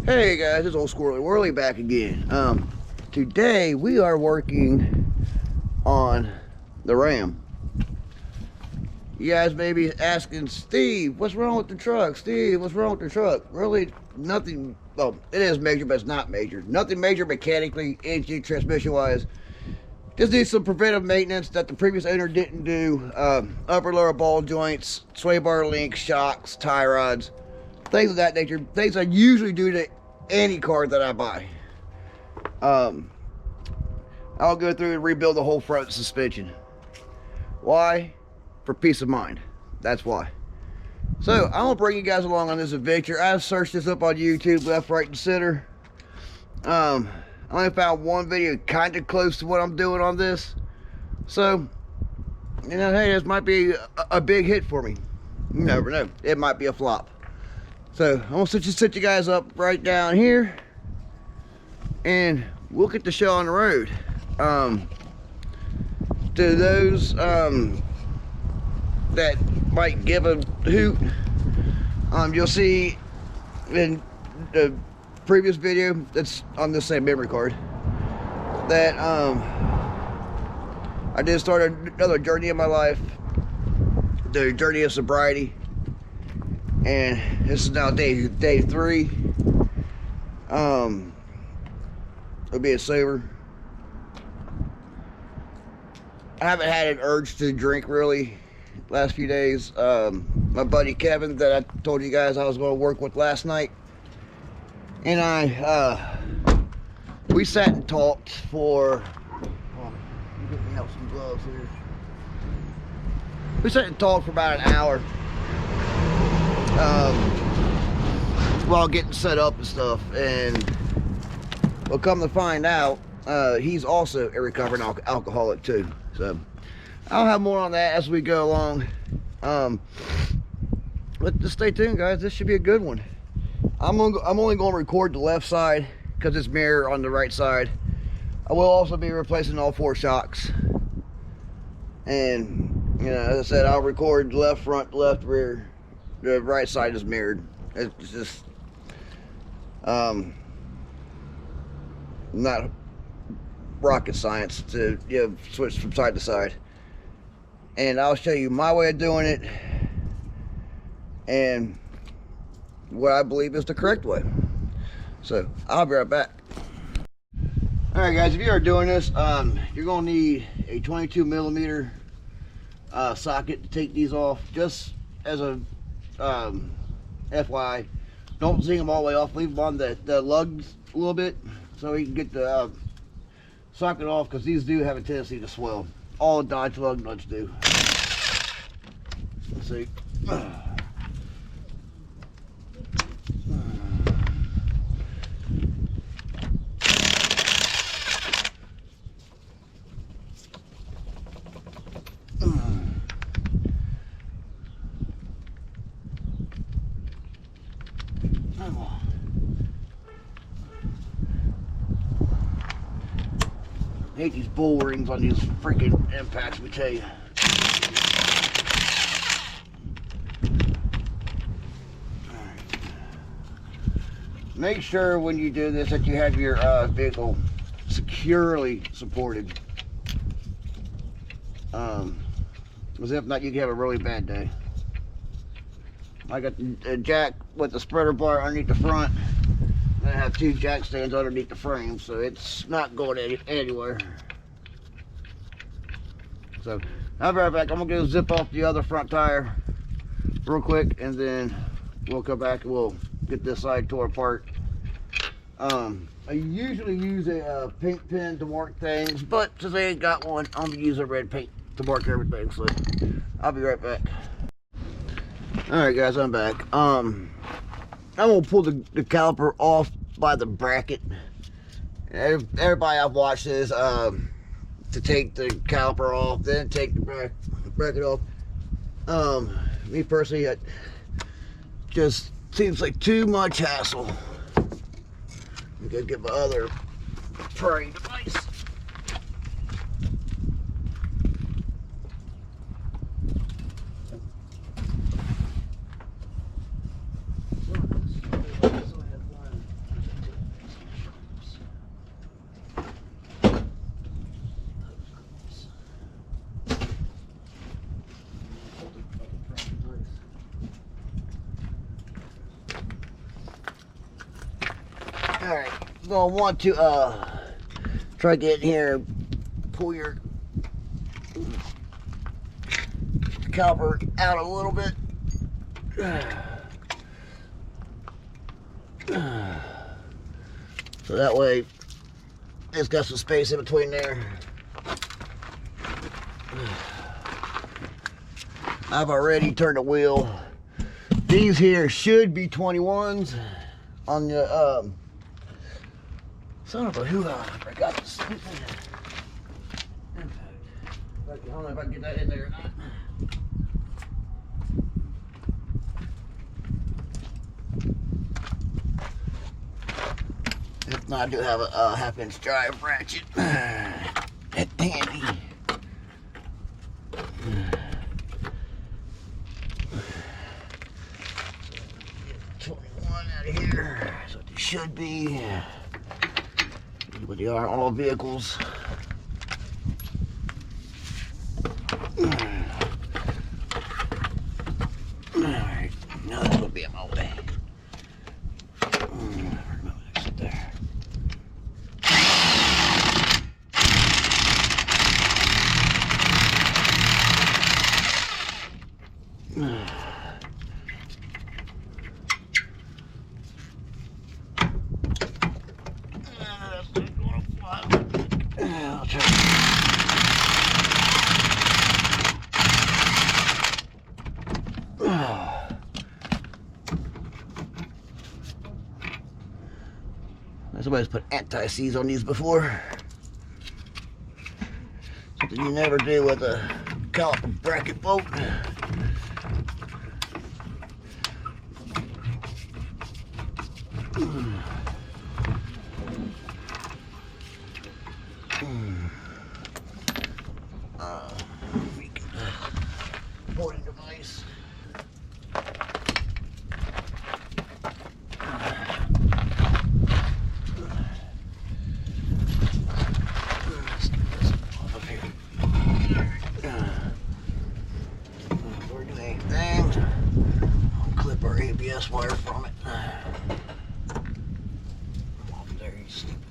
Hey guys, it's old Squirrely Whirly back again. Today we are working on the Ram. You guys may be asking, Steve, what's wrong with the truck? Steve, what's wrong with the truck? Really, nothing. Well, it is major, but it's not major. Nothing major mechanically, engine, transmission wise. Just needs some preventive maintenance that the previous owner didn't do. Upper lower ball joints, sway bar links, shocks, tie rods, things of that nature. Things I usually do to any car that I buy. I'll go through and rebuild the whole front suspension. Why? For peace of mind. That's why. So I'm gonna bring you guys along on this adventure. I've searched this up on YouTube, left, right, and center. I only found one video kind of close to what I'm doing on this. So, you know, hey, this might be a big hit for me. You never know. It might be a flop. So I'm gonna set you guys up right down here, and we'll get the show on the road. To those that might give a hoot, you'll see in the previous video that's on this same memory card that I did start another journey in my life, the journey of sobriety. And this is now day 3 of being sober. I haven't had an urge to drink really last few days. My buddy Kevin that I told you guys I was going to work with last night, and we sat and talked for get me out some gloves here. We sat and talked for about an hour while getting set up and stuff, and we'll come to find out he's also a recovering alcoholic too. So I'll have more on that as we go along, but just stay tuned, guys. This should be a good one. I'm only going to record the left side because it's mirror on the right side. I will also be replacing all 4 shocks, and you know, as I said, I'll record left front, left rear. The right side is mirrored. It's just not rocket science to, you know, switch from side to side. And I'll show you my way of doing it and what I believe is the correct way. So I'll be right back. Alright guys, if you are doing this, you're going to need a 22mm socket to take these off. Just as a FYI, don't zing them all the way off. Leave them on the lugs a little bit so you can get the socket off, because these do have a tendency to swell. All Dodge lug nuts do. Let's see. I hate these bull rings on these freaking impacts, we tell you. Alright. Make sure when you do this that you have your vehicle securely supported. Because if not, you can have a really bad day. I got the jack with the spreader bar underneath the front. I have 2 jack stands underneath the frame, so it's not going anywhere. So I'll be right back. I'm gonna go zip off the other front tire real quick, and then we'll come back and we'll get this side tore apart. I usually use a paint pen to mark things, but since I ain't got one, I'm gonna use a red paint to mark everything. So I'll be right back. Alright guys, I'm back. I'm gonna pull the caliper off by the bracket. Everybody I've watched is to take the caliper off, then take the bracket off. Me personally, it just seems like too much hassle. I'm gonna get my other prying device. Alright, you're gonna want to try to get in here, pull your caliper out a little bit. So that way it's got some space in between there. I've already turned the wheel. These here should be 21s on the son of a hoo-ha. I got this. I don't know if I can get that in there or not. If not, I do have a 1/2-inch drive ratchet. That's handy. 21 out of here. That's what they should be. But they are on all vehicles. Alright, now that's gonna be in my way. There. I'll try. Somebody's put anti-seize on these before. Something you never do with a caliper bracket bolt. Boarding device. ABS wire from it. There, you stupid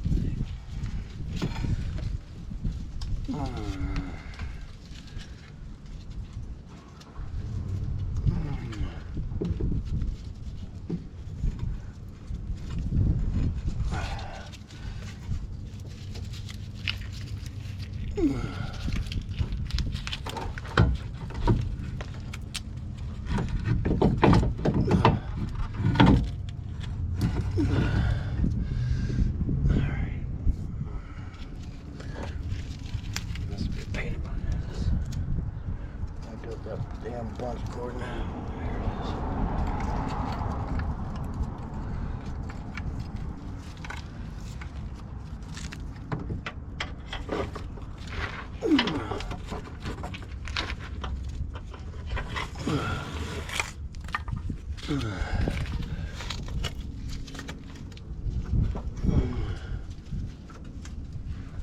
thing. Damn bunch cord now.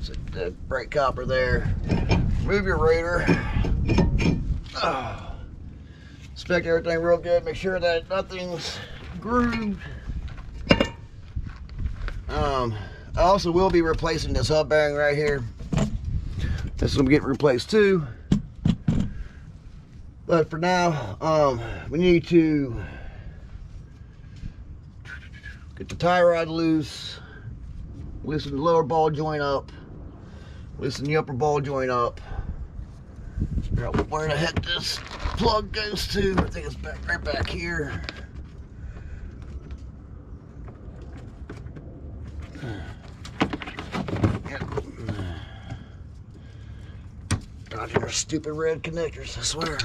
So the brake copper there. Move your rotor. Inspect everything real good. Make sure that nothing's grooved. I also will be replacing this hub bearing right here. This is gonna be getting replaced too. But for now, we need to get the tie rod loose, loosen the lower ball joint up, loosen the upper ball joint up. Figure out where the heck this plug goes to. I think it's right back here. Yep. Dodging their stupid red connectors, I swear.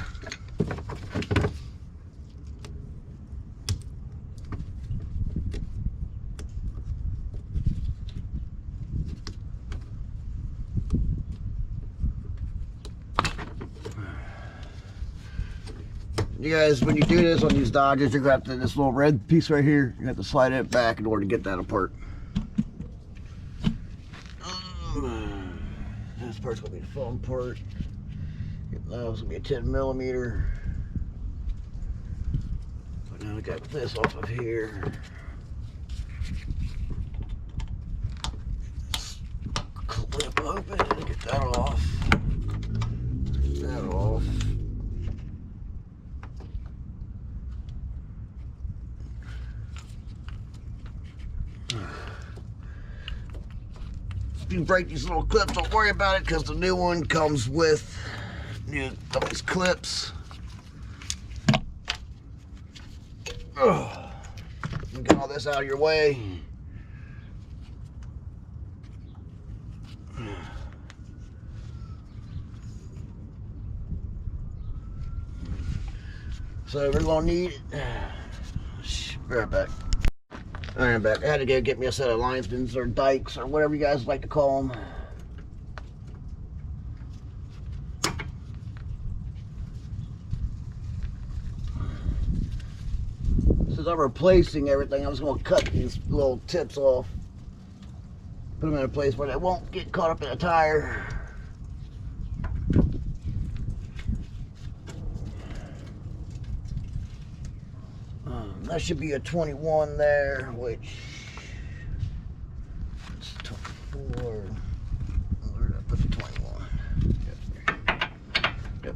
You guys, when you do this on these Dodges, you're going to have to, this little red piece right here, you have to slide it back in order to get that apart. This part's going to be the foam part. That was going to be a 10 millimeter. But now I got this off of here. flip open and get that off. That off. If you break these little clips, don't worry about it because the new one comes with these clips. Get all this out of your way. So we're gonna need it. Be right back. Alright, I'm back. I had to go get me a set of linesmans or dikes or whatever you guys like to call them. Since I'm replacing everything, I'm just gonna cut these little tips off. Put them in a place where they won't get caught up in a tire. That should be a 21 there, which it's 24. Where did I put the 21? Yep.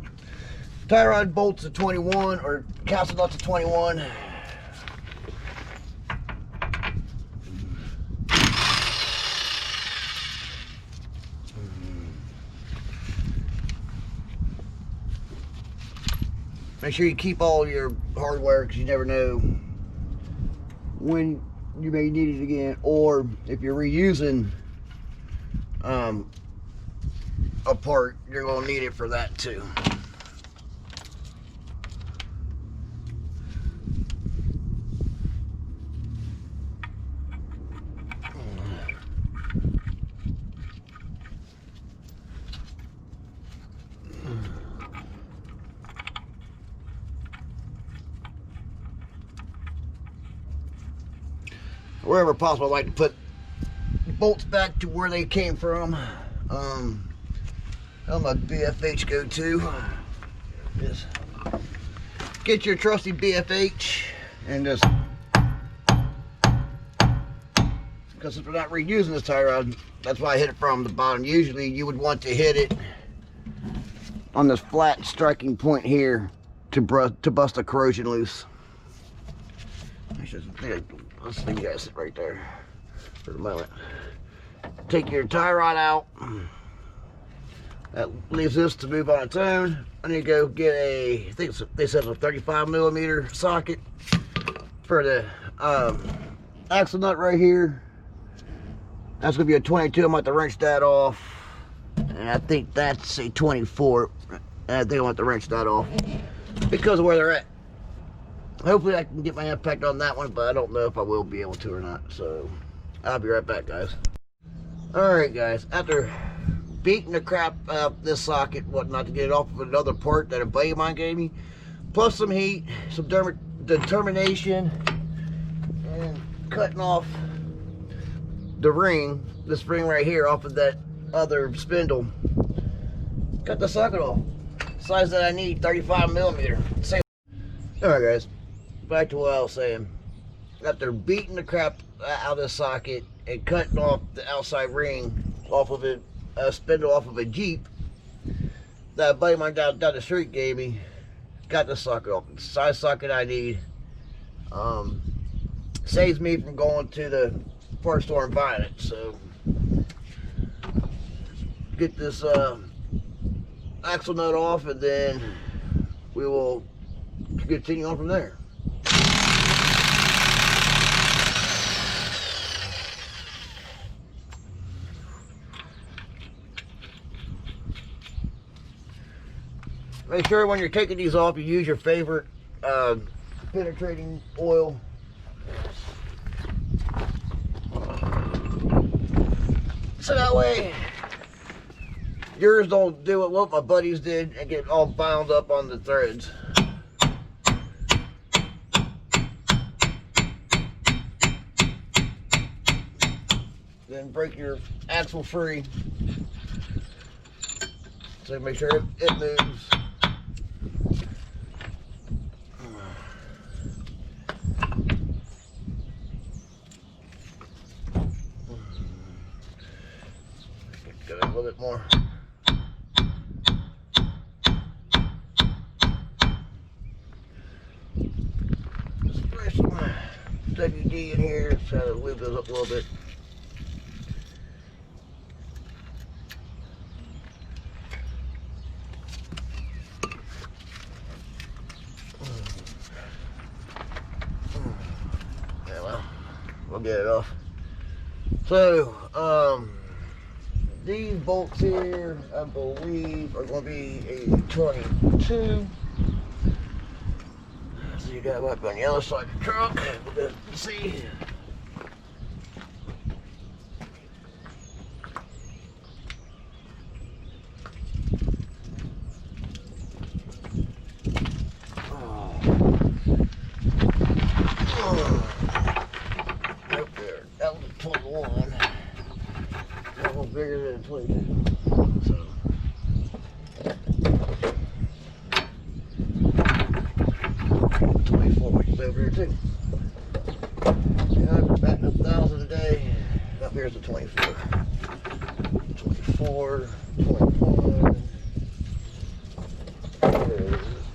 Tie rod bolts at 21, or castle nuts at 21. Make sure you keep all your hardware because you never know when you may need it again, or if you're reusing a part, you're going to need it for that too. Wherever possible, I like to put bolts back to where they came from. How my BFH go to? Just get your trusty BFH and just, because if we're not reusing this tie rod, that's why I hit it from the bottom. Usually you would want to hit it on this flat striking point here to bust the corrosion loose. Let's leave you guys sit right there for the moment. Take your tie rod out. That leaves this to move on its own. I need to go get a, I think they said a 35mm socket for the axle nut right here. That's gonna be a 22. I'm going to have to wrench that off. And I think that's a 24. And I think I'm going to have to wrench that off because of where they're at. Hopefully I can get my impact on that one, but I don't know if I will be able to or not. So I'll be right back, guys. Alright guys, after beating the crap out this socket, whatnot, to get it off of another part that a buddy of mine gave me, plus some heat, some determination, and cutting off the ring, this ring right here, off of that other spindle. Cut the socket off. Size that I need, 35mm. Alright guys, back to what I was saying. After beating the crap out of this socket and cutting off the outside ring off of it, a spindle off of a Jeep that a buddy of mine down the street gave me, got the socket off. The size socket I need. Saves me from going to the parts store and buying it. So get this axle nut off, and then we will continue on from there. Make sure when you're taking these off, you use your favorite penetrating oil. So that way yours don't do what my buddies did and get all bound up on the threads. Then break your axle free. So make sure it moves. more. Just spray some WD in here, try to lube those up a little bit. Yeah, well, we'll get it off. So, these bolts here, I believe, are going to be a 22. So you got up on the other side of the truck. We'll see. Right there. That was a 21. A little bigger than a 22. So. 24, which is over here too. Yeah, I'm batting 1,000 a day. Up here's the 24. 24, 21.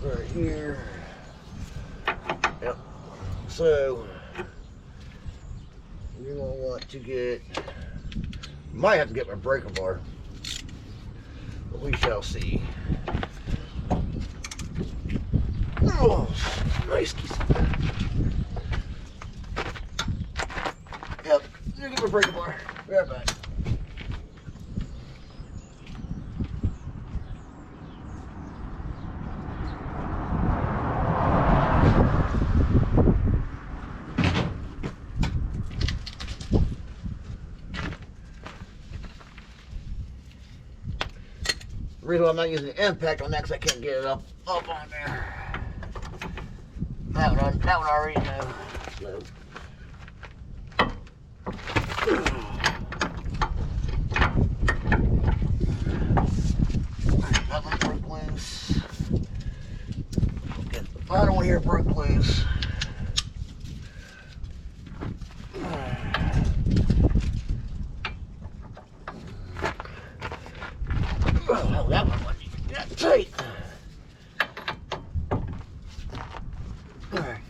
Right here. Yep. So you're gonna want to get. Might have to get my breaker bar, but we shall see. Oh, nice. Yep, you get my breaker bar. Be right back. The reason why I'm not using the impact on that because I can't get it up on there. That one I already know. So. That one broke loose. Get the bottom one here broke loose. Oh, that one got tight. Alright.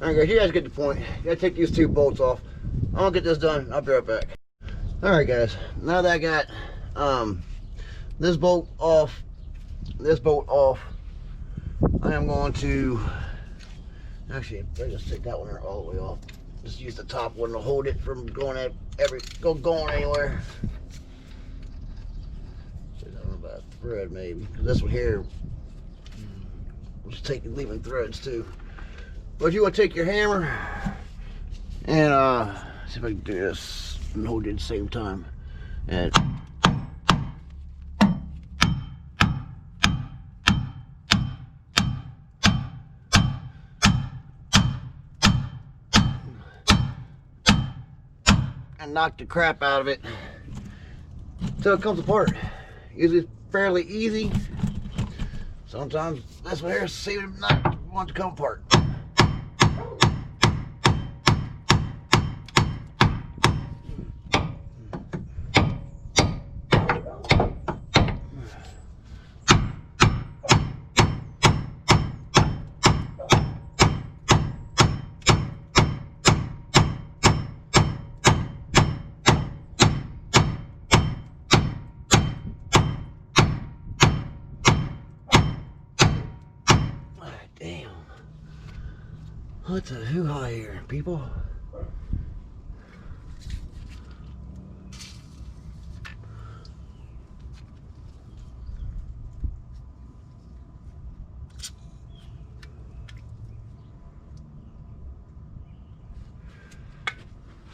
Alright guys, you guys get the point. You gotta take these two bolts off. I'm gonna get this done. I'll be right back. Alright guys, now that I got this bolt off, I am going to actually I just take that one all the way off. Just use the top one to hold it from going anywhere. So I don't know about thread maybe. This one here was leaving threads too. But you want to take your hammer and see if I can do this and hold it at the same time. And knock the crap out of it until it comes apart. Usually it's fairly easy. Sometimes this one here seems not want to come apart. What's a hoo-ha here, people?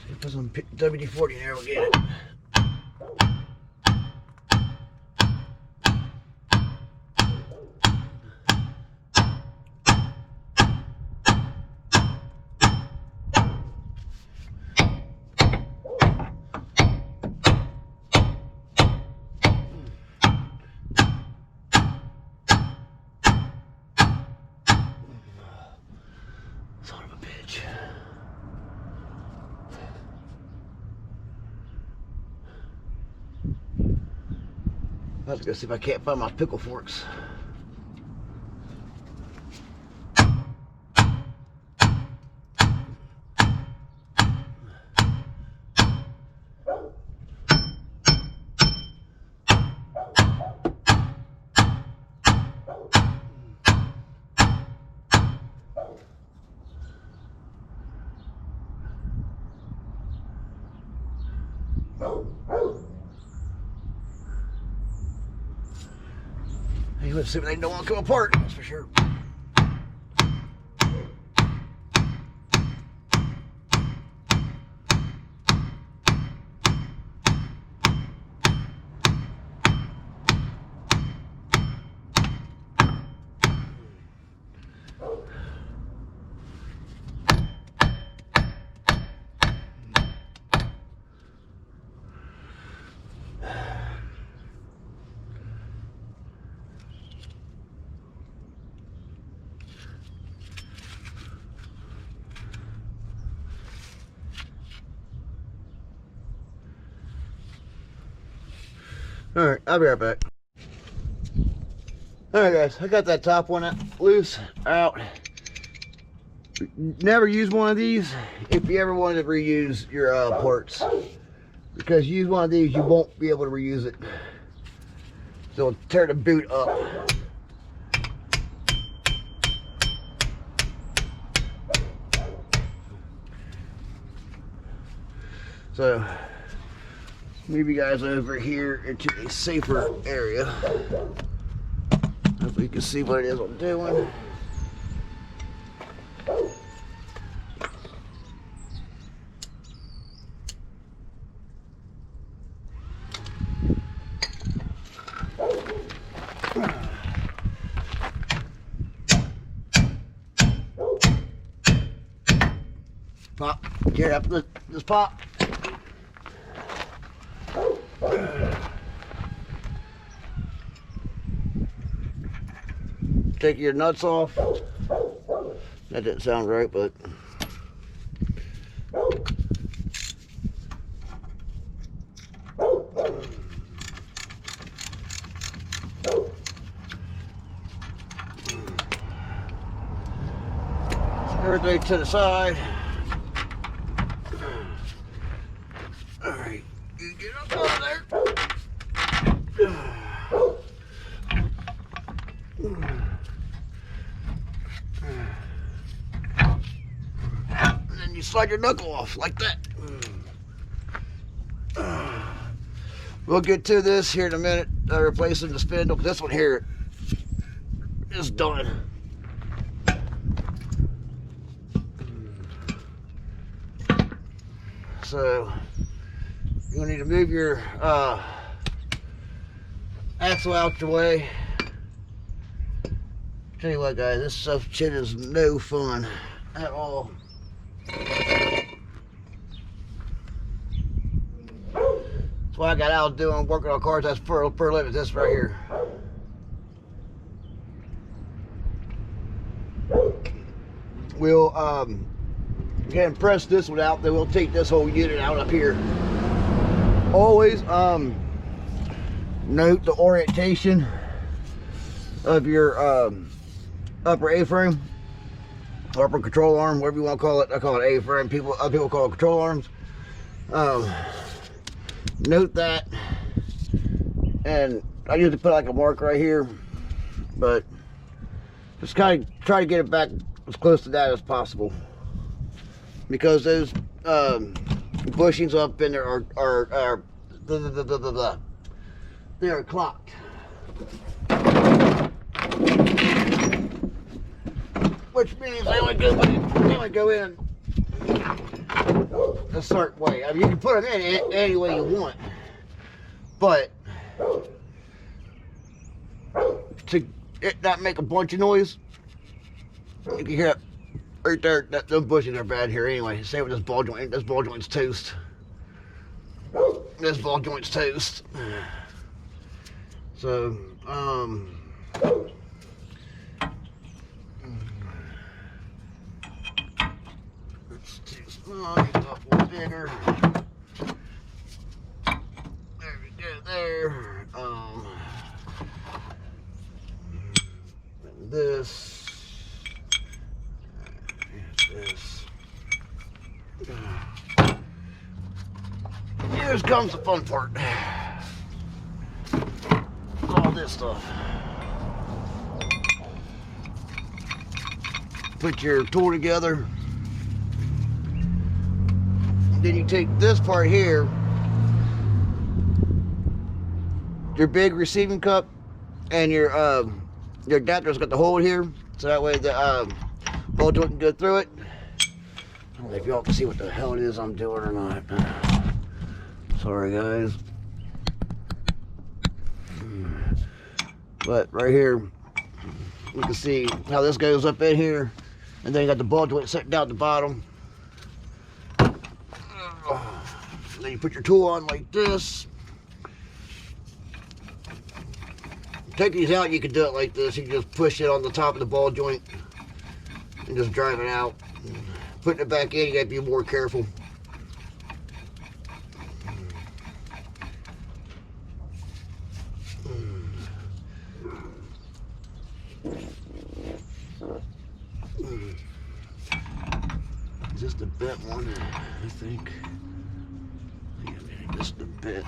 See if there's some WD-40 in there, we'll get it. Son of a bitch. Let's go see if I can't find my pickle forks. You would assume they don't want to come apart, that's for sure. Alright, I'll be right back. Alright guys, I got that top one out. Never use one of these if you ever wanted to reuse your parts. Because you use one of these, you won't be able to reuse it. So it'll tear the boot up. So move you guys over here into a safer area. Hopefully you can see what it is I'm doing. Pop, get up, this pop. Take your nuts off. That didn't sound right, but everything to the side. All right, you get up over there. You slide your knuckle off like that. We'll get to this here in a minute. Replacing the spindle. This one here is done. So you're gonna need to move your axle out your way. Tell you what, guys, this shit is no fun at all. That's what I got out doing, working on cars. That's per living. This right here. We'll go ahead and press this one out. Then we'll take this whole unit out up here. Always note the orientation of your upper A-frame. Upper control arm, whatever you want to call it. I call it A-frame. Other people call it control arms. Note that, and I usually put like a mark right here, but just kind of try to get it back as close to that as possible. because those bushings up in there are blah, blah, blah, blah, blah, blah. They are clocked. Which means they only go in a certain way. I mean, you can put them in any way you want, but to it not make a bunch of noise, you can hear it right there. Those bushings are bad here anyway. Same with this ball joint. This ball joint's toast. This ball joint's toast. So, it's too small. You got one bigger. There we go. There. And this. This. Here comes the fun part. All this stuff. Put your tool together. Then you take this part here, your big receiving cup, and your adapter's got the hole here, so that way the ball joint can go through it. I don't know if y'all can see what the hell it is I'm doing or not. Sorry, guys. But right here, you can see how this goes up in here, and then you got the ball joint sitting down at the bottom. Then you put your tool on like this. Take these out, you can do it like this. You can just push it on the top of the ball joint and just drive it out. Putting it back in, you gotta be more careful. Just a bit one, I think. Yeah, maybe just a bit.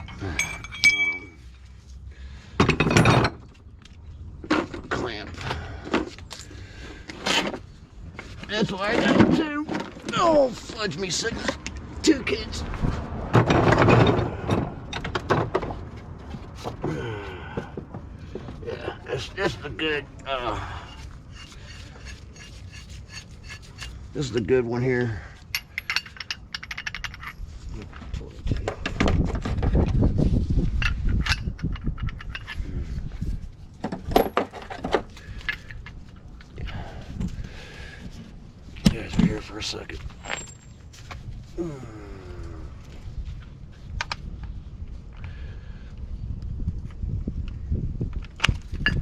Clamp. That's what I got too. Oh, fudge me sickness. 2 kids. Yeah, this is the good. This is the good one here. Guys are here for a second.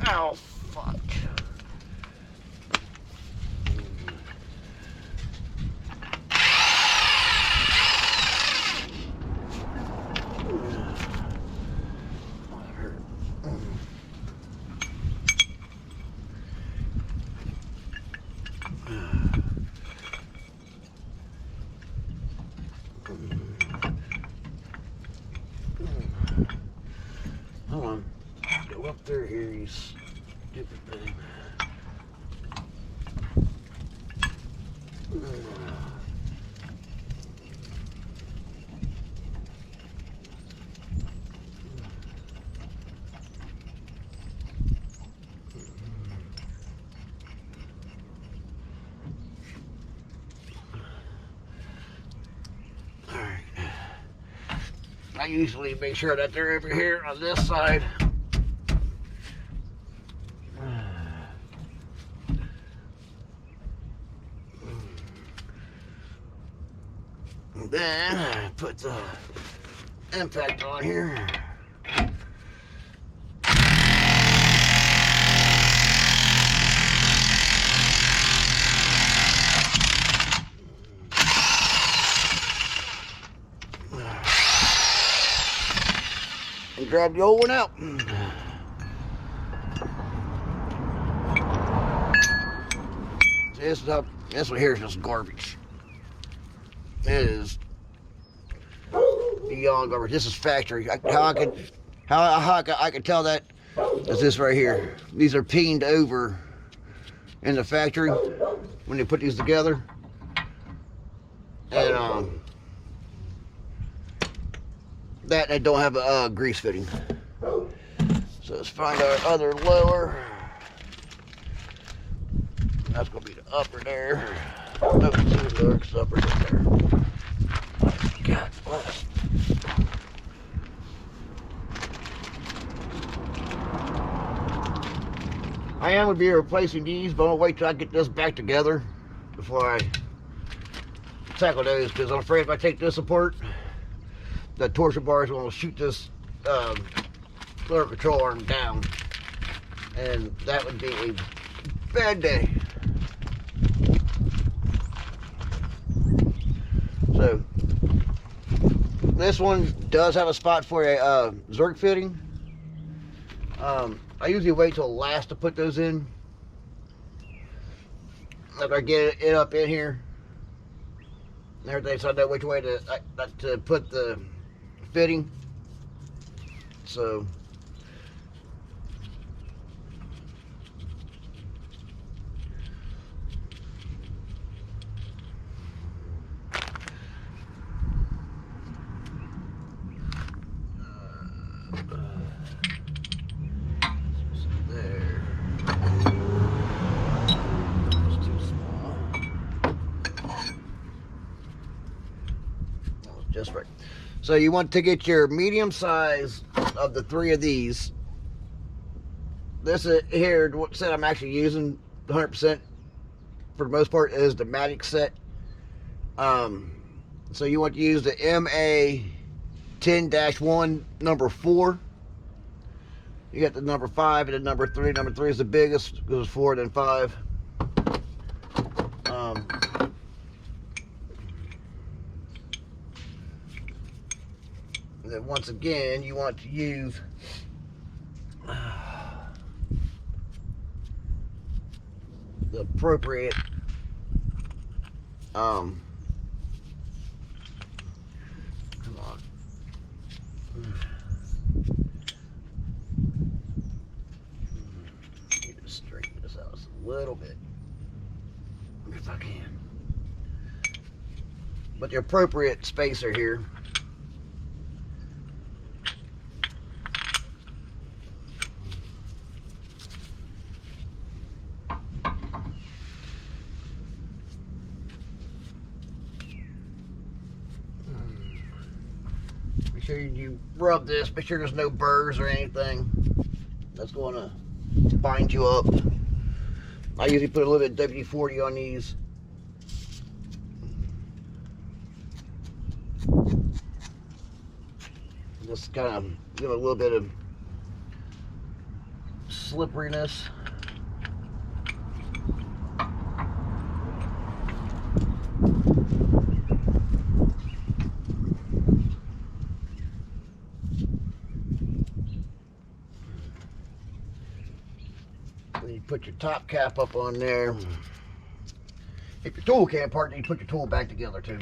Ow, fuck. Hold on. Go up there here, you stupid thing. I usually make sure that they're over here on this side. And then I put the impact on here. And grab the old one out. This one here is just garbage. It is beyond garbage. This is factory. How I can tell that is this right here. These are peened over in the factory when they put these together. That they don't have a grease fitting. So let's find our other lower. That's gonna be the upper there. Nope, it's the upper right there. God bless. I am gonna be replacing these, but I'm gonna wait till I get this back together before I tackle those, because I'm afraid if I take this apart, the torsion bar is gonna shoot this motor control arm down, and that would be a bad day. So this one does have a spot for a Zerk fitting. I usually wait till last to put those in, after I get it up in here and everything, so I know which way to put the fitting. So just right. So you want to get your medium size of the three of these. This here, what set I'm actually using 100% for the most part is the Matic set. So you want to use the MA 10-1 number 4. You got the number 5 and the number 3. Number 3 is the biggest, goes 4 then 5. And then once again, you want to use the appropriate come on. Need to straighten this out a little bit if I can. But the appropriate spacer here. Make sure you rub this, make sure there's no burrs or anything that's going to bind you up. I usually put a little bit of WD-40 on these. Just kind of give it a little bit of slipperiness. Then you put your top cap up on there. If your tool can't part, then you put your tool back together too.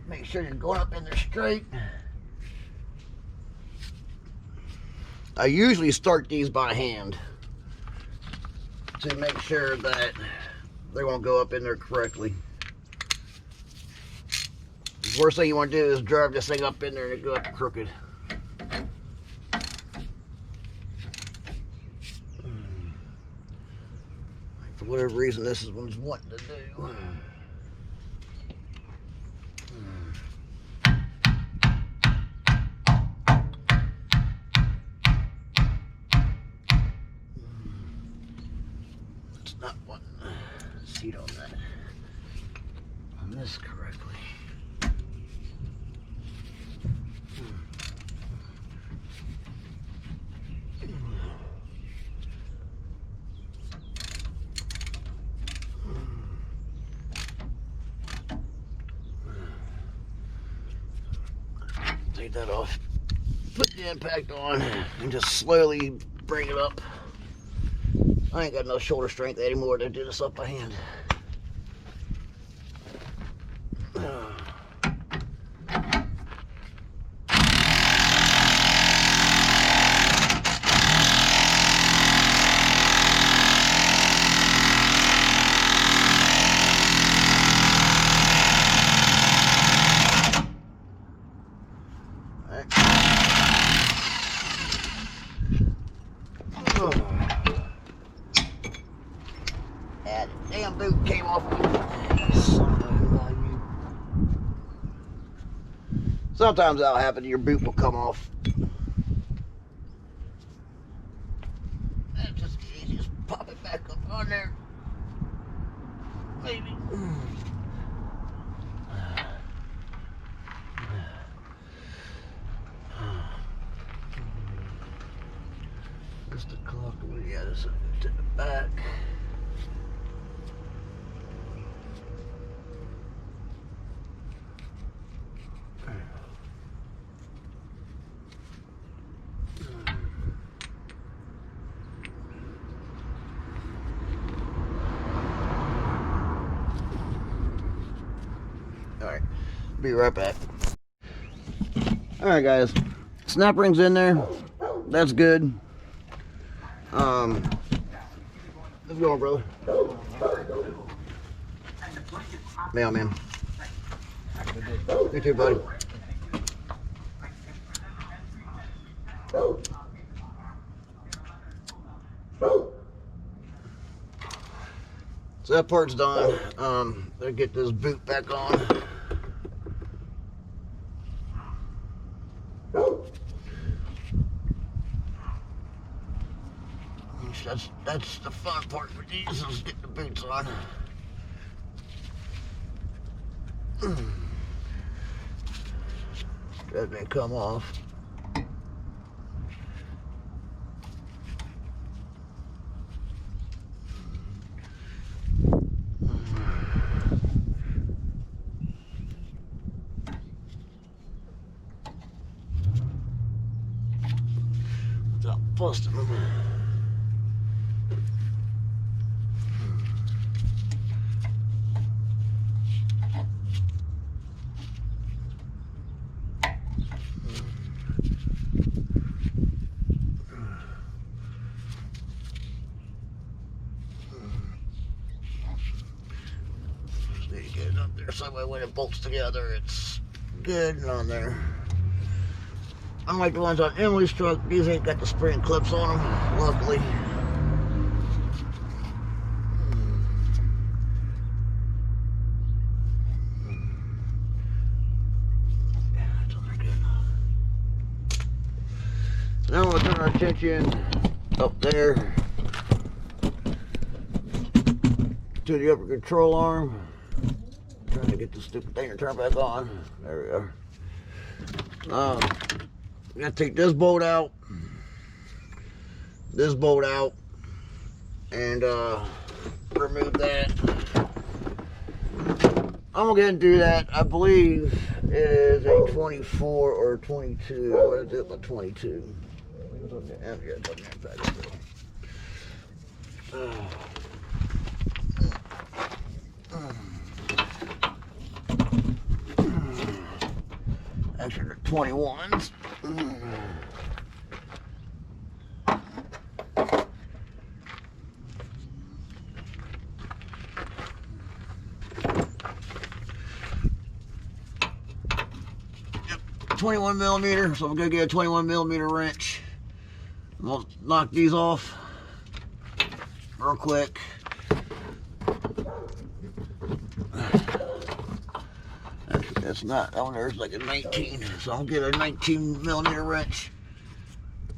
Make sure you're going up in there straight. I usually start these by hand to make sure that they won't go up in there correctly. The worst thing you want to do is drive this thing up in there and it go up crooked. For whatever reason, this is what it's wanting to do. Not one seat on that. On this correctly. take that off. Put the impact on and just slowly bring it up. I ain't got enough shoulder strength anymore to do this up by hand. That damn boot came off. Sometimes that'll happen, your boot will come off. That's just easy, just pop it back up on there. Maybe. Just the clock, yeah, this is to the back. Alright, be right back. Alright guys, snap ring's in there. That's good. Let's go on, brother. Mailman. You too, buddy. So that part's done. Let's get this boot back on. That's the fun part for these, is get the boots on. That didn't come off. Without busting them. Get it up there so that way when it bolts together it's good and on there. Unlike the ones on Emily's truck, these ain't got the spring clips on them, luckily. Yeah, that's all they're good. Now we'll turn our attention up there to the upper control arm. Trying to get this stupid thing to turn back on. There we are. I'm gonna take this bolt out, and remove that. I'm gonna go ahead and do that. I believe it is a 24 or 22. What is it? A 22. Actually, they're 21s. Yep, 21 millimeter. So I'm gonna get a 21 millimeter wrench. I'm gonna knock these off real quick. That's not, that one there's like a 19, so I'll get a 19 millimeter wrench,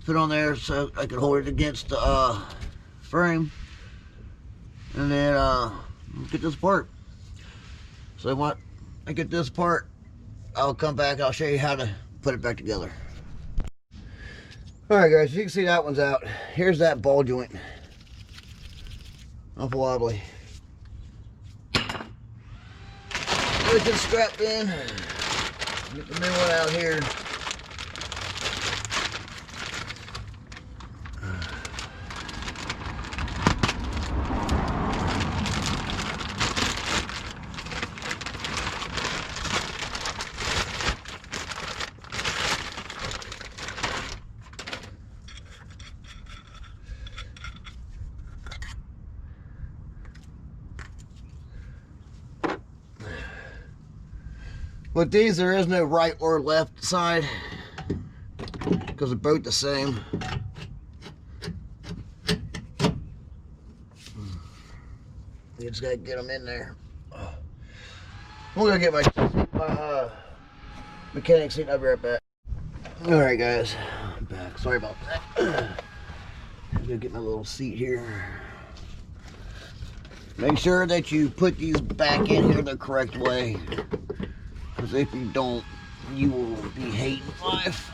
put on there so I can hold it against the frame, and then get this part. So when I get this part, I'll come back, I'll show you how to put it back together. Alright guys, you can see that one's out. Here's that ball joint. Awful wobbly. Everything's strapped in. Get the new one out here. With these, there is no right or left side because they're both the same. You just gotta get them in there. I'm gonna get my mechanic seat. I'll be right back. Alright guys, I'm back. Sorry about that. I'm gonna get my little seat here. Make sure that you put these back in here the correct way. Because if you don't, you will be hating life.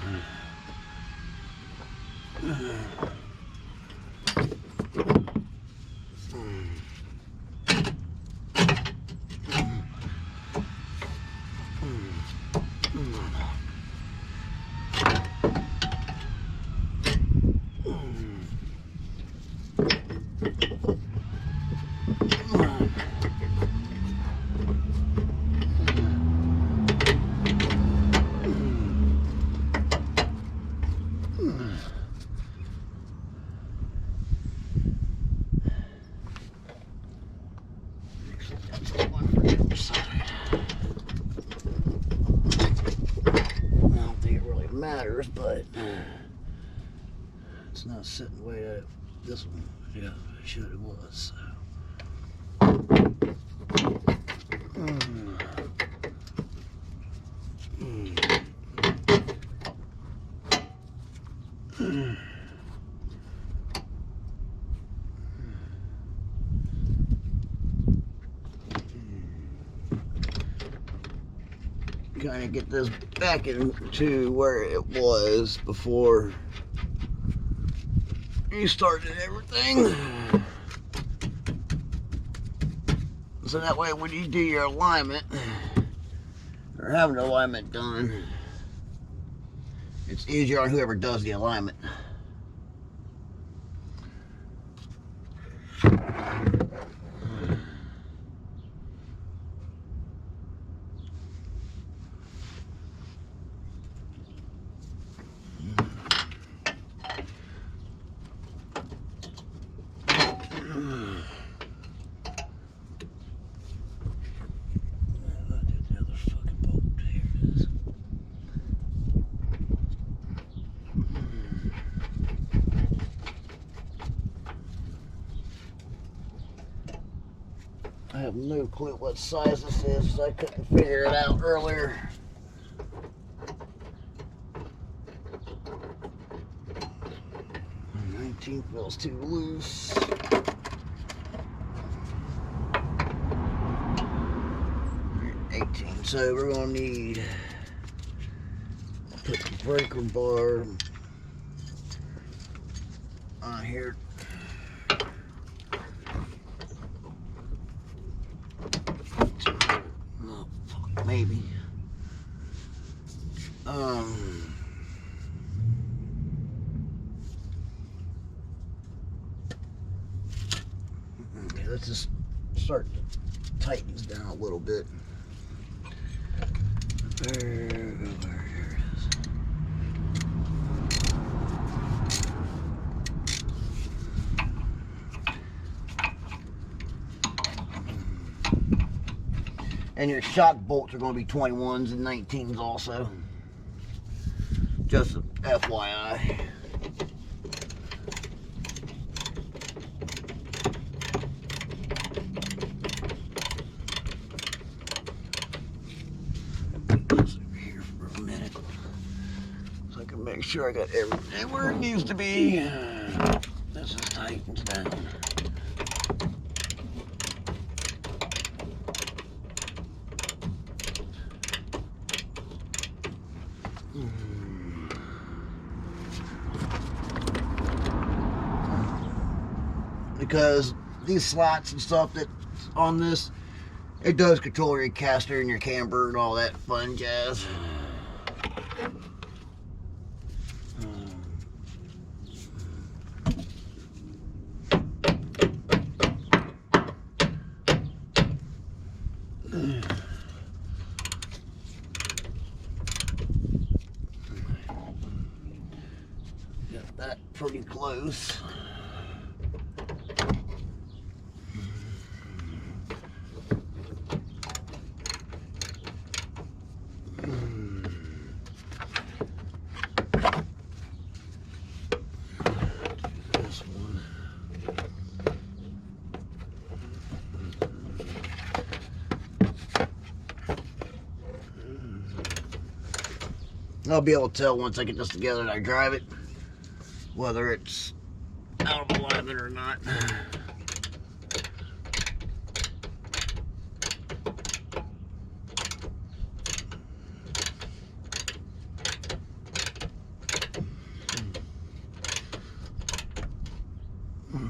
Matters, but it's not sitting the way that this one, yeah, should it was. Kind of get this back into where it was before you started everything. So that way when you do your alignment, or have an alignment done, it's easier on whoever does the alignment. I have no clue what size this is, so I couldn't figure it out earlier. The 19 feels too loose. So we're gonna need to put the breaker bar on here. Oh, fuck, maybe. Okay, let's just start to tighten these down a little bit. Here it is. And your shock bolts are going to be 21s and 19s also. Just FYI. Make sure I got everything where it needs to be. This is tightens down. Because these slots and stuff that's on this, it does control your caster and your camber and all that fun jazz. Got that pretty close. I'll be able to tell once I get this together and I drive it whether it's out of alignment or not.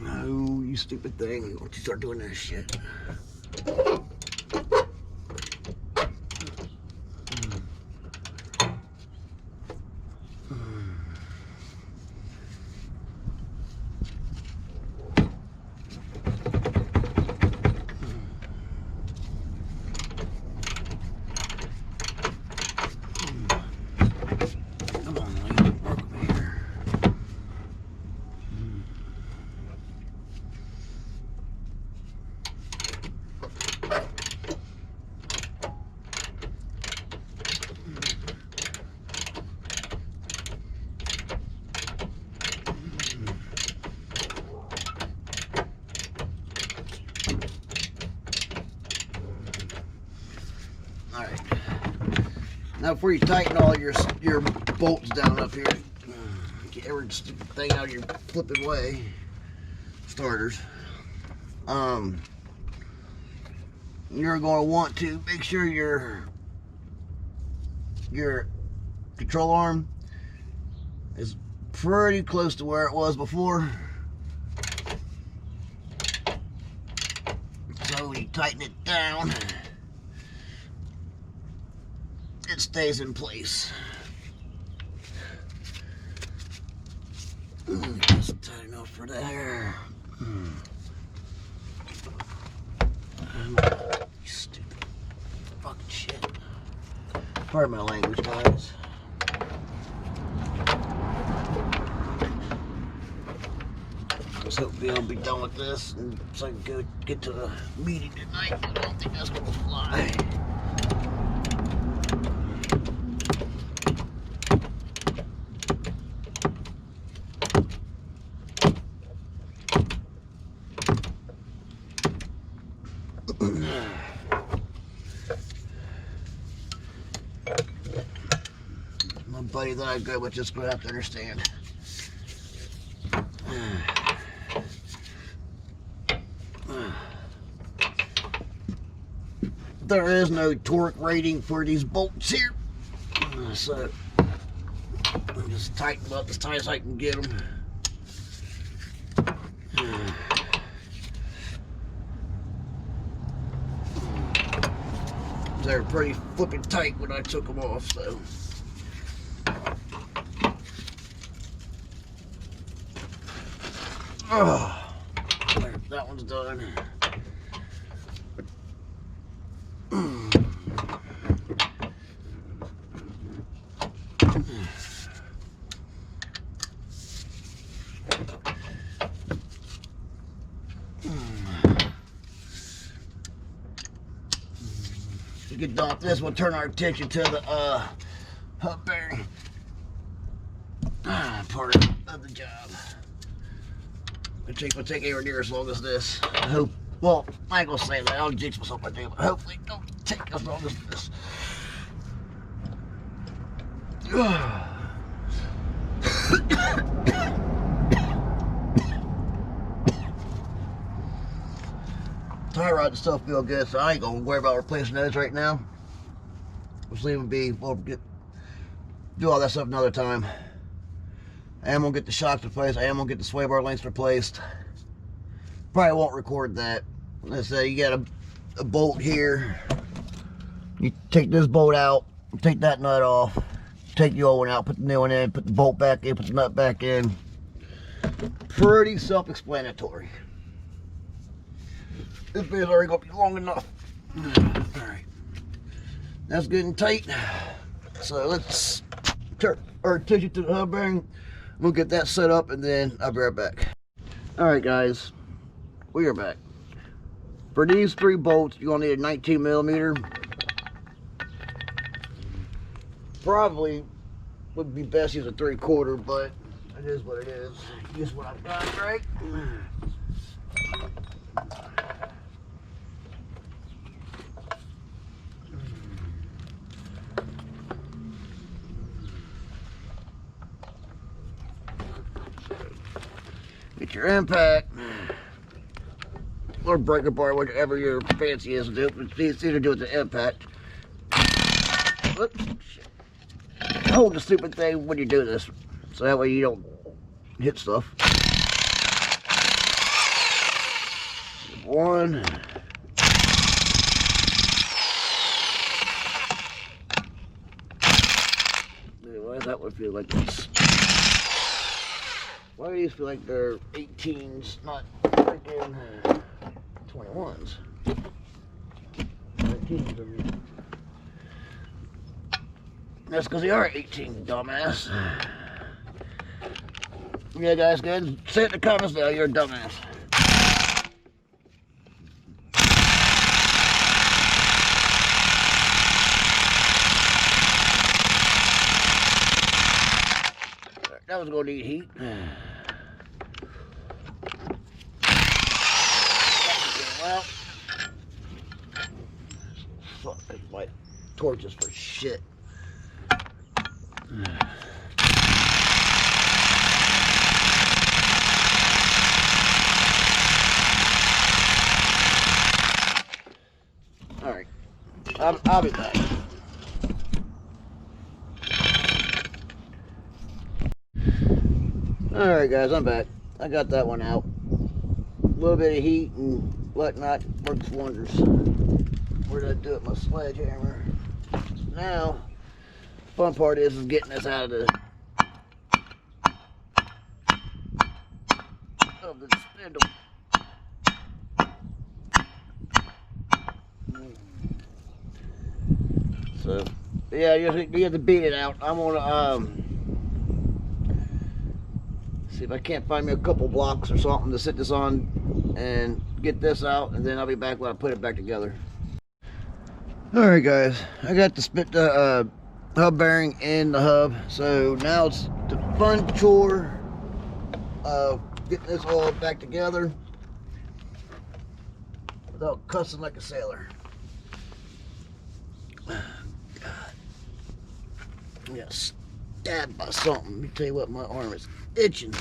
No, you stupid thing. Don't you start doing that shit. Alright, now before you tighten all your bolts down up here, get every stupid thing out of your flipping way, starters, you're going to want to make sure your control arm is pretty close to where it was before. So when you tighten it down, it stays in place. Just tight enough for there. You stupid fucking shit. Pardon my language, guys. Just hopefully I'll be done with this and so I can go get to the meeting tonight, but I don't think that's gonna fly. My buddy that I go with just gonna have to understand. There is no torque rating for these bolts here, so I'm just tighten them up as tight as I can get them. They were pretty flipping tight when I took them off, so. Oh, there, that one's done. To get done with this, we'll turn our attention to the hub bearing part of the job. It will take anywhere near as long as this. I hope. Well, I ain't gonna say that. I'll jinx myself by doing it, but hopefully it don't take as long as this. Tie rod and stuff feel good, so I ain't gonna worry about replacing those right now. Let's leave them be. We'll do all that stuff another time. I am gonna get the shocks replaced. I am gonna get the sway bar links replaced. Probably won't record that. Let's say you got a bolt here. You take this bolt out, take that nut off, take the old one out, put the new one in, put the bolt back in, put the nut back in. Pretty self-explanatory. This video's already gonna be long enough. Alright. That's getting tight. So let's turn our attention to the hub bearing. We'll get that set up and then I'll be right back. Alright guys, we are back. For these 3 bolts, you're gonna need a 19mm. Probably would be best use a 3/4, but it is what it is. Use what I've got, right? your impact or breaker bar, whatever your fancy is to do. It's easy to do with the impact. Whoops. Hold the stupid thing when you do this, so that way you don't hit stuff. One. Why does that one feel like this? Why do these feel like they're 18s, not freaking 21s? 19s, I mean. That's because they are 18, dumbass. Yeah, guys, go ahead and say it in the comments now, you're a dumbass. That was going to need heat. Well, fuck, my torches for shit. All right, I'll be back. Alright guys, I'm back. I got that one out. A little bit of heat and whatnot works wonders. Where did I do it? My sledgehammer. So now, the fun part is getting this out of the spindle. So, yeah, you have to beat it out. I'm gonna see if I can't find me a couple blocks or something to sit this on and get this out, and then I'll be back when I put it back together. Alright guys, I got the hub bearing in the hub, so now it's the fun chore of getting this all back together without cussing like a sailor. God. I got stabbed by something. Let me tell you what, my arm is itching. Get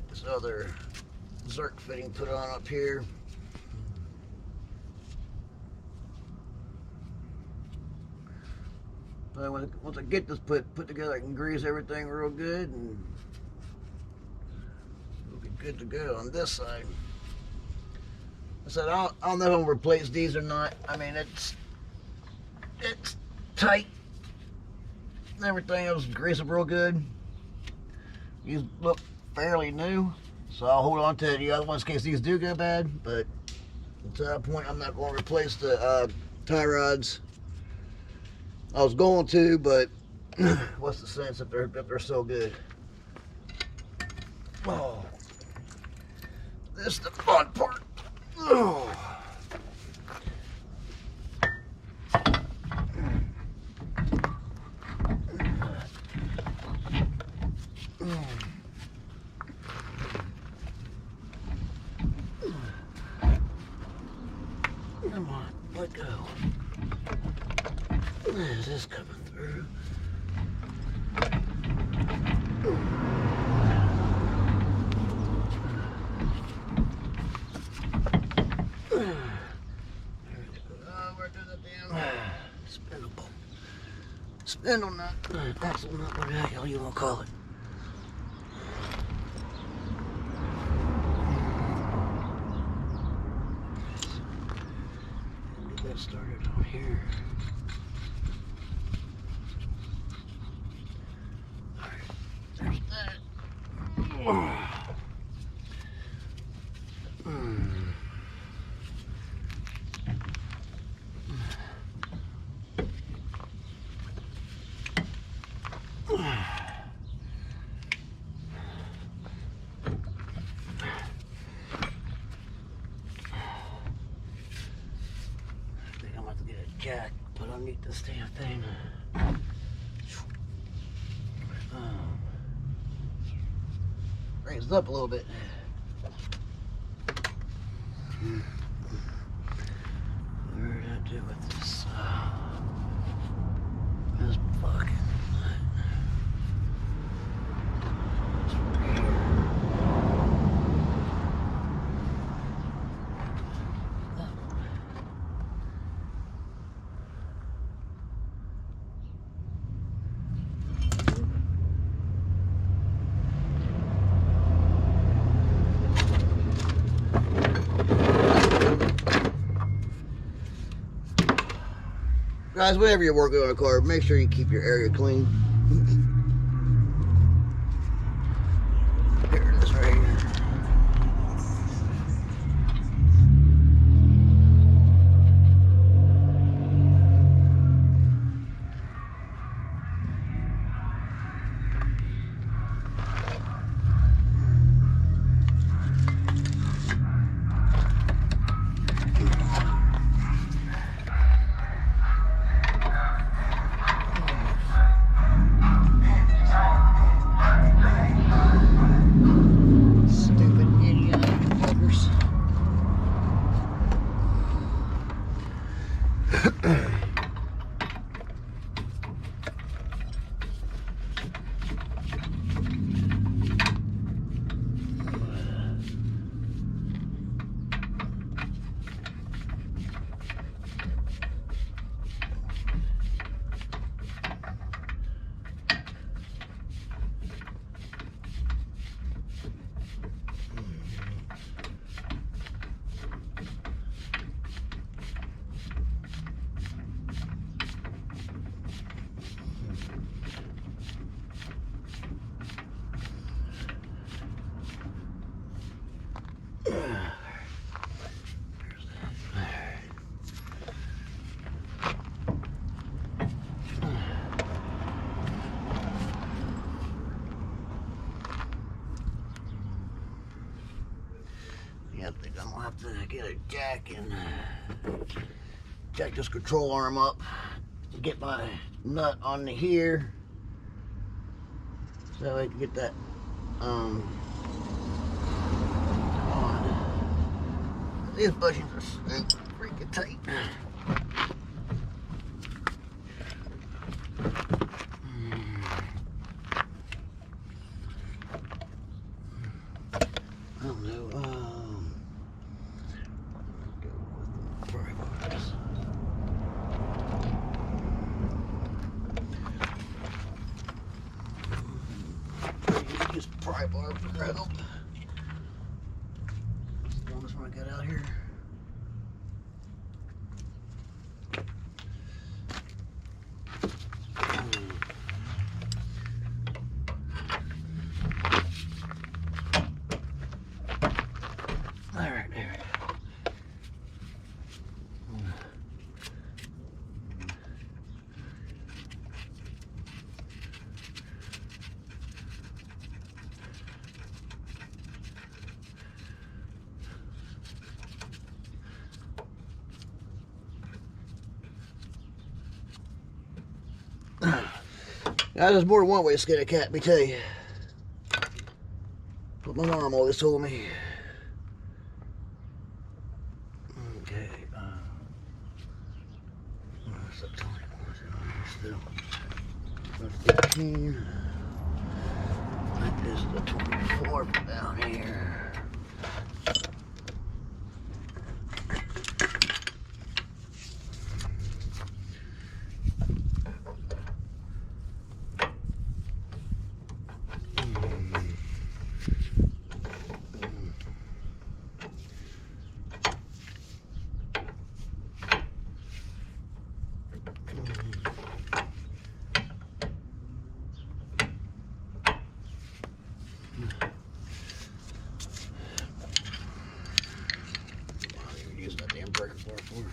this other Zerk fitting put on up here. Once I get this put together, I can grease everything real good, and it'll be good to go on this side. I said I don't know if I'm gonna replace these or not. I mean, it's tight and everything. I was greasing real good. These look fairly new, so I'll hold on to the other ones in case these do go bad. But to that point, I'm not going to replace the tie rods. I was going to, but what's the sense if they're so good? Oh, this is the fun part. Oh. Come on, let go. Is this coming through? We're doing the damn spindle nut, axle nut, whatever the hell you want to call it. Get that started on here. There's that. I think I'm about to get a jack put underneath this damn thing. Raise it up a little bit. What did I do with this? This fucking nut? Guys, whenever you're working on a car, make sure you keep your area clean. Here it is right here. Yep, I'm gonna have to get a jack and jack this control arm up to get my nut on the here, so I can get that on. These bushings are so freaking tight. I don't know. Use pry bar for help. That's the longest one I got out here. Alright, there we go. Now, there's more than one way to skin a cat, let me tell you. What my mom always told me. Okay, what's that 20? What's it on here still? That's 18. That is the 24 down here. Use that damn breaker bar for.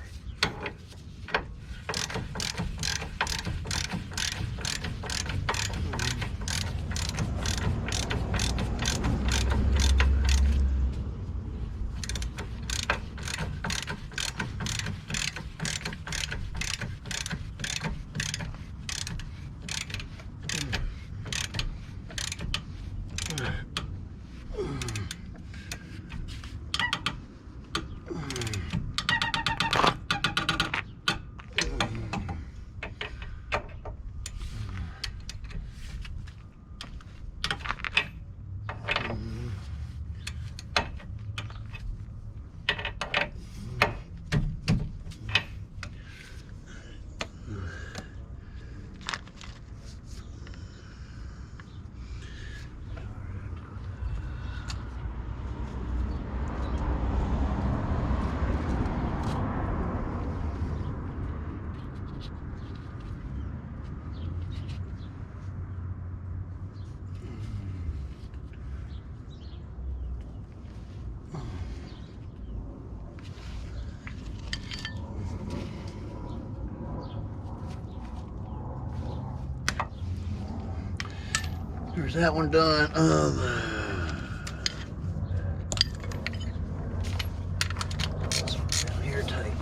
There's that one done. This one down here tight.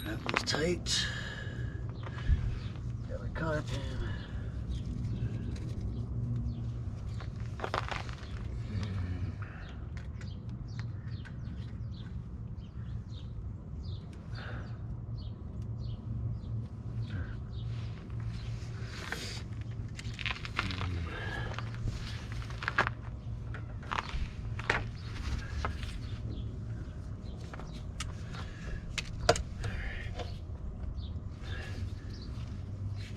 That one's tight. Got a cut in.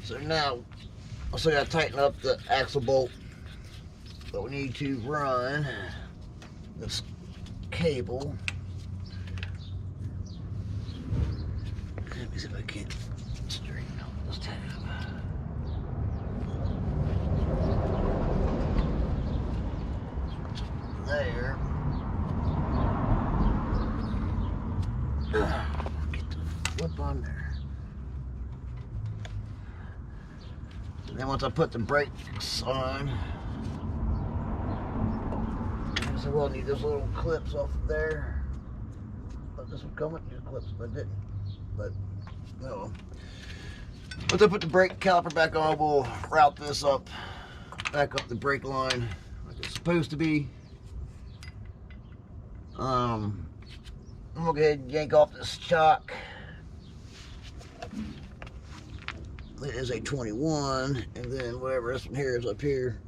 So now, I still got to tighten up the axle bolt, but we need to run this cable. Let me see if I can straighten out this tab. There. Get the whip on there. And then once I put the brakes on, I will need those little clips off of there. But this would come with new clips, but it didn't. But no. Once I put the brake caliper back on, we'll route this up, back up the brake line like it's supposed to be. I'm gonna go ahead and yank off this shock. It is a 21, and then whatever this one here is up here.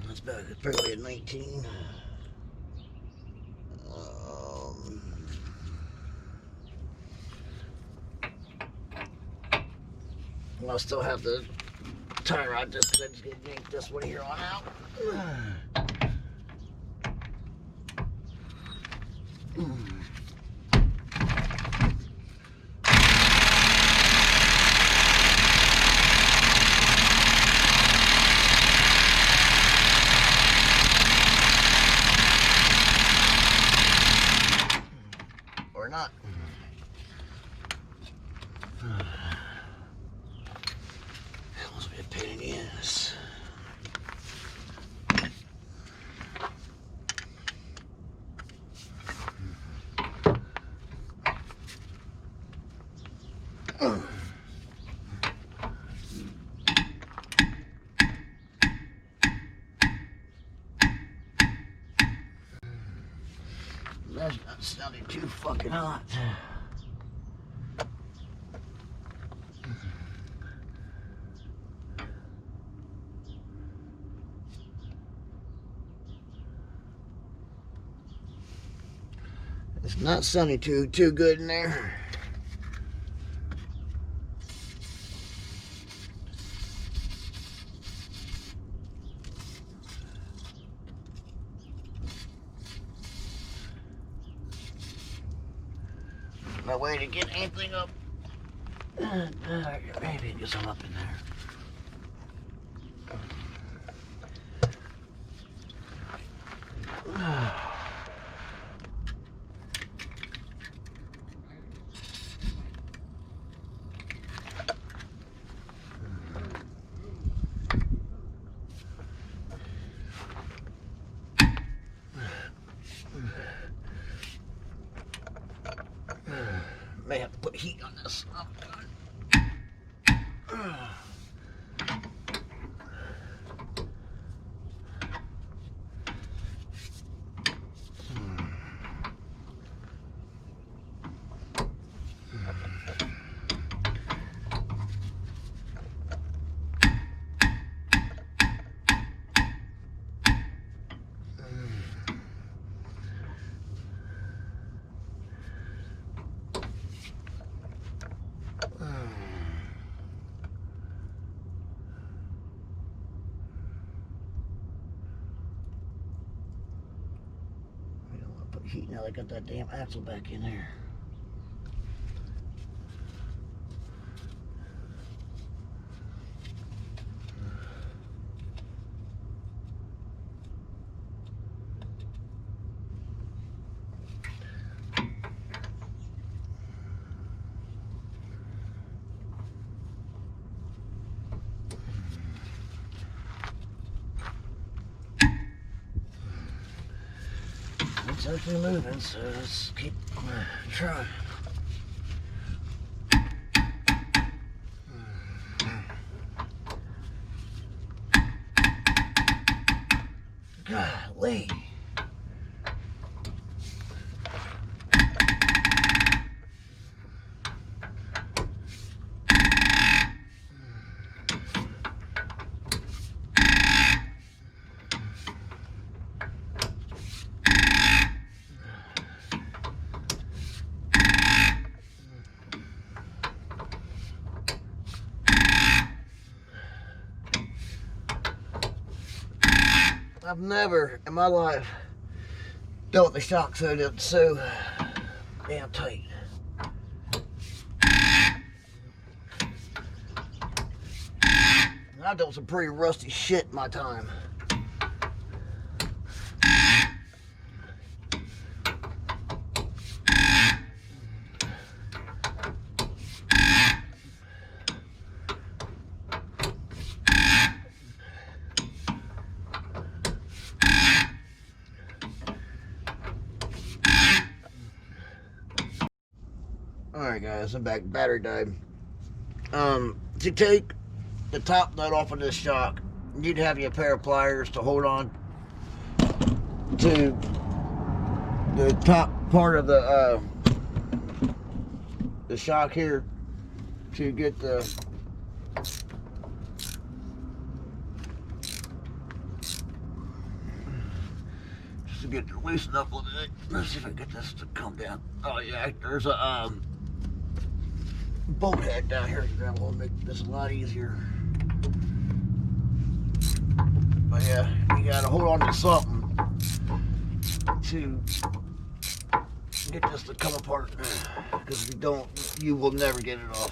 That's probably a 19. I'll still have the tie rod just because I just get yanked this one here on out. Or not. That must be a pain in the ass. That's not sounding too fucking hot. It's not sounding too good in there. No way to get anything up. Maybe get some up in there. May have to put heat on this. Heat now. I got that damn axle back in there. It's actually moving, so let's keep trying. Golly. I've never in my life dealt with the shock so damn tight. I've dealt with some pretty rusty shit in my time. Alright guys, I'm back. Battery died. To take the top nut off of this shock, you'd have your pair of pliers to hold on to the top part of the shock here to get the just to get it loosened up a little bit. Let's see if I can get this to come down. Oh yeah, there's a bolt head down here that will make this a lot easier. But yeah, you gotta hold on to something to get this to come apart, because if you don't, you will never get it off.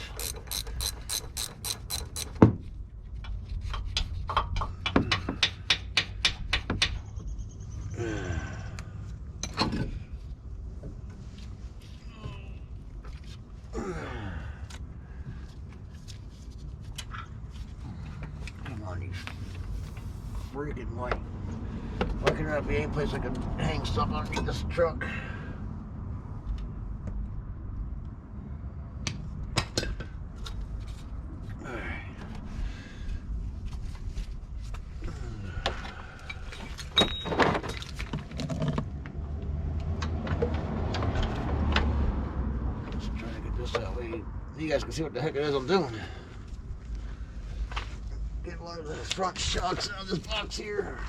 Come on, you freaking white. Why can there not be any place I can hang stuff underneath this truck? You guys can see what the heck it is I'm doing. Get one of the front shocks out of this box here.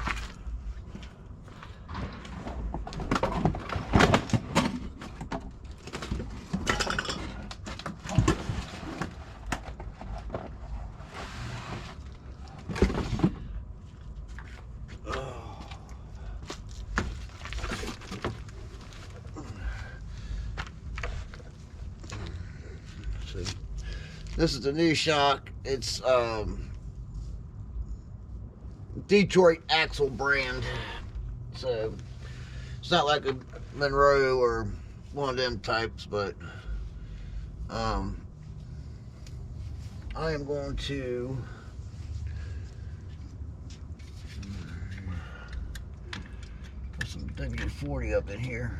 This is the new shock. It's Detroit Axle brand, so it's not like a Monroe or one of them types, but I am going to put some W40 up in here.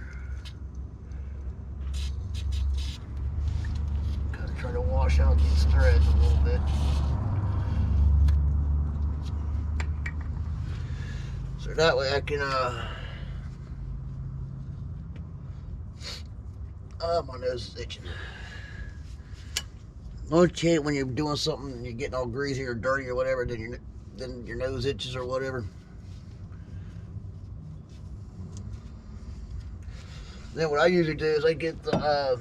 Try to wash out these threads a little bit. So that way I can, my nose is itching. Don't you hate when you're doing something and you're getting all greasy or dirty or whatever, then your nose itches or whatever? Then what I usually do is I get the,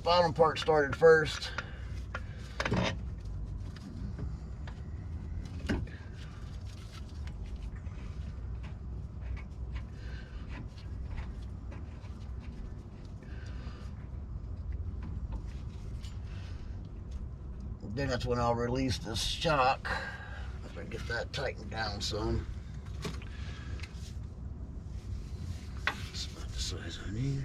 bottom part started first. Then that's when I'll release this shock. If I can get that tightened down some. That's about the size I need.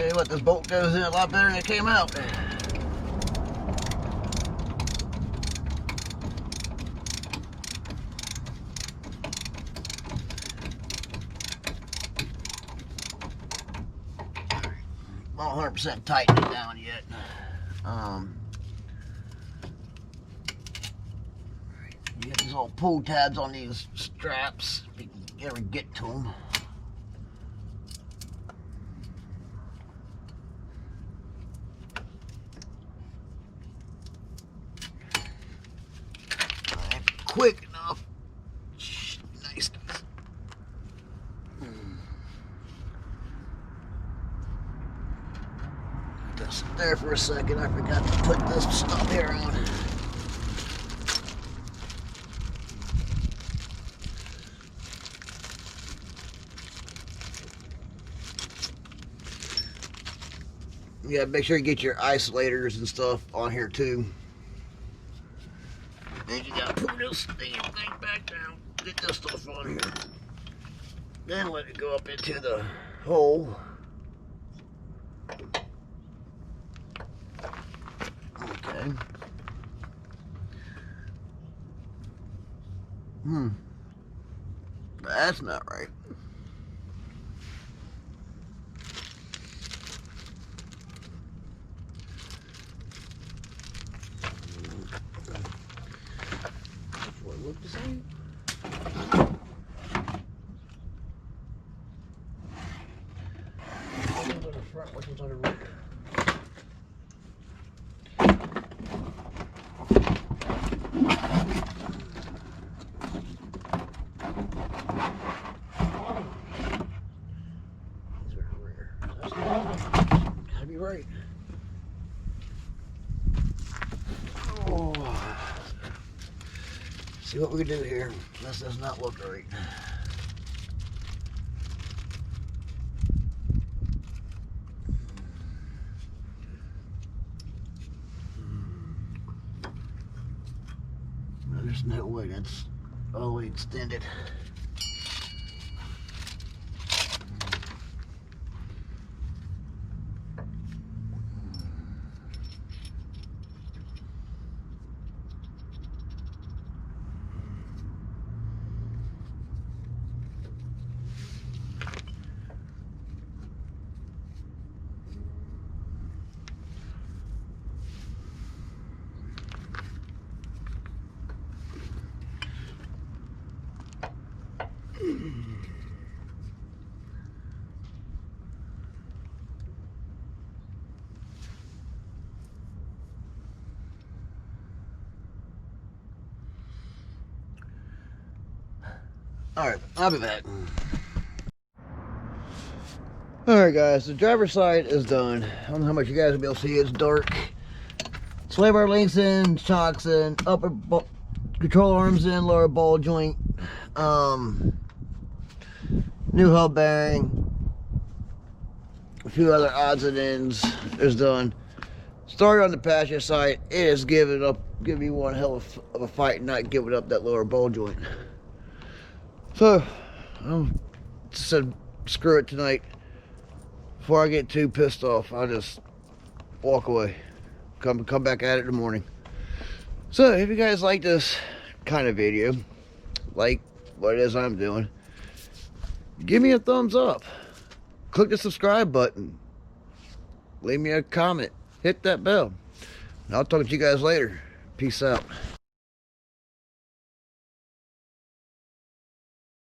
Tell you what, this bolt goes in a lot better than it came out. Not 100% tightened it down yet. You get these little pull tabs on these straps if you can ever get to them. Quick enough. Nice. Just there for a second. I forgot to put this stuff here on. Yeah, make sure you get your isolators and stuff on here too. Then you gotta pull this damn thing back down, get this stuff on here. Then let it go up into the hole. Okay. That's not right. Look the same. Which one's on the front, which one's on the rear? These are the rear. That's gotta be right. Oh. See what we can do here. This does not look right. No, there's no way. That's all the way extended. Alright, I'll be back. Alright guys, the driver's side is done. I don't know how much you guys will be able to see, it's dark. Sway bar links in, shocks in, upper control arms in, lower ball joint. New hub bearing. A few other odds and ends is done. Started on the passenger side, it is giving me one hell of a fight not giving up that lower ball joint. So, I just said, screw it tonight. Before I get too pissed off, I'll just walk away. Come back at it in the morning. So, if you guys like this kind of video, like what it is I'm doing, give me a thumbs up. Click the subscribe button. Leave me a comment. Hit that bell. And I'll talk to you guys later. Peace out.